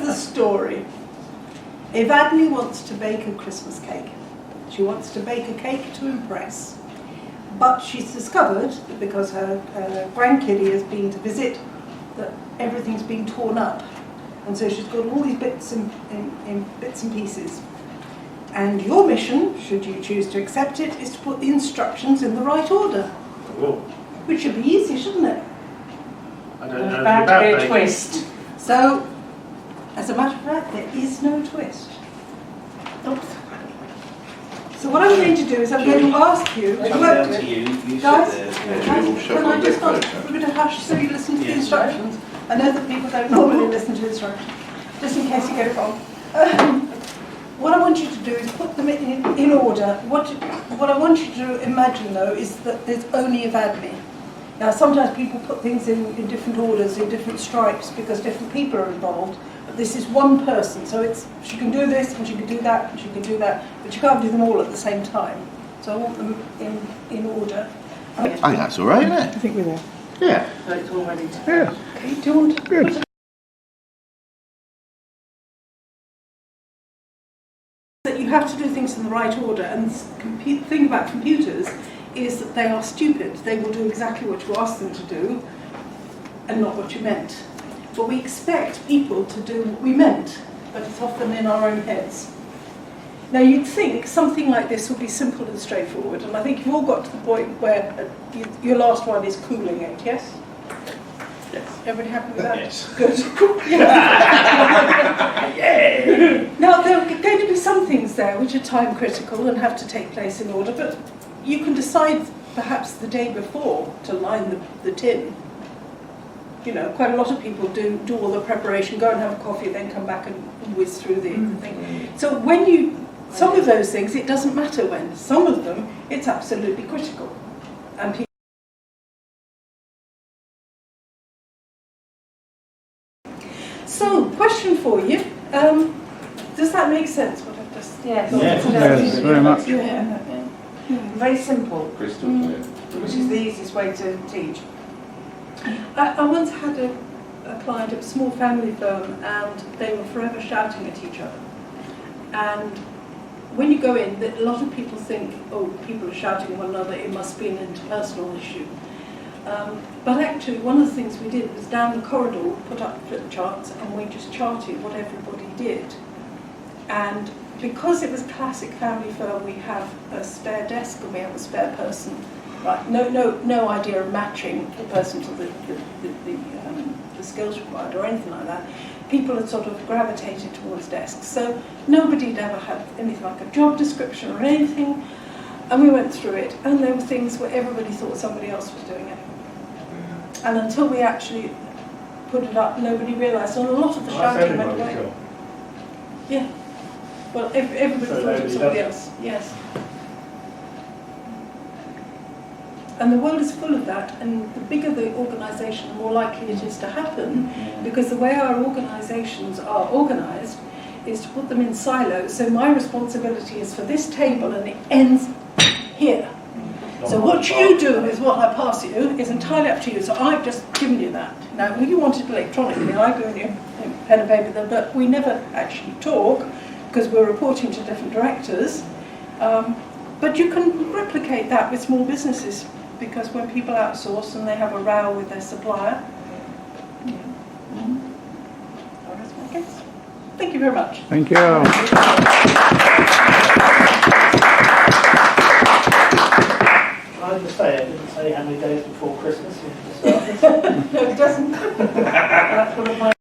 of the story. Evadne wants to bake a Christmas cake. She wants to bake a cake to impress. But she's discovered that because her grandkiddie has been to visit, that everything's been torn up. And so she's got all these bits in bits and pieces. And your mission, should you choose to accept it, is to put the instructions in the right order. Oh. Which should be easy, shouldn't it? I don't know About about a baking. twist. So, as a matter of fact, there is no twist. So what I'm going to do is I'm going to ask you to work with guys. Can I just ask a bit of hush so you listen to the instructions? I know that people don't normally listen to instructions, just in case you get it wrong. What I want you to do is put them in order. What I want you to imagine, though, is that there's only Evadne. Now, sometimes people put things in different orders, in different stripes, because different people are involved. But this is one person, so she can do this, and she can do that, and she can do that, but you can't do them all at the same time. So I want them in order. I think that's all right, isn't it? I think we're there. Yeah. So it's all ready to Yeah. Okay, do you want Good. that you have to do things in the right order, and the thing about computers is that they are stupid. They will do exactly what you ask them to do and not what you meant. But we expect people to do what we meant, but it's often in our own heads. Now you'd think something like this would be simple and straightforward, and I think you've all got to the point where your last one is cooling it, yes? Yes. Everybody happy with that? Yes. Good. Yeah. Now, there are going to be some things there which are time critical and have to take place in order, but you can decide perhaps the day before to line the tin. You know, quite a lot of people do all the preparation, go and have a coffee, then come back and whiz through the thing. So some of those things, it doesn't matter when. Some of them, it's absolutely critical. And people. So, question for you. Does that make sense, what I've just Yes. Yes. Yes, very much. Yeah. Very simple, Crystal clear. which is the easiest way to teach. I once had a client, a small family firm, and they were forever shouting at each other. And when you go in, a lot of people think, oh, people are shouting at one another, it must be an interpersonal issue. But actually, one of the things we did was down the corridor, we put up flip charts, and we just charted what everybody did. And because it was classic family firm, we have a spare desk and we have a spare person. Right? No idea of matching the person to the skills required or anything like that. People had sort of gravitated towards desks. So nobody had ever had anything like a job description or anything. And we went through it, and there were things where everybody thought somebody else was doing it. And until we actually put it up, nobody realised, and a lot of the shouting went away. Yeah. Well, everybody thought it was somebody else. Yes. And the world is full of that, and the bigger the organisation, the more likely it is to happen, because the way our organisations are organised is to put them in silos. So my responsibility is for this table, and it ends here. So what you do with what I pass you is entirely up to you. So I've just given you that. Now, if you want it electronically, I go in your pen and paper, but we never actually talk because we're reporting to different directors. But you can replicate that with small businesses, because when people outsource and they have a row with their supplier, that's my guess. Thank you very much. Thank you. Can I just say, I didn't say how many days before Christmas we start this. No, it doesn't. That's one of my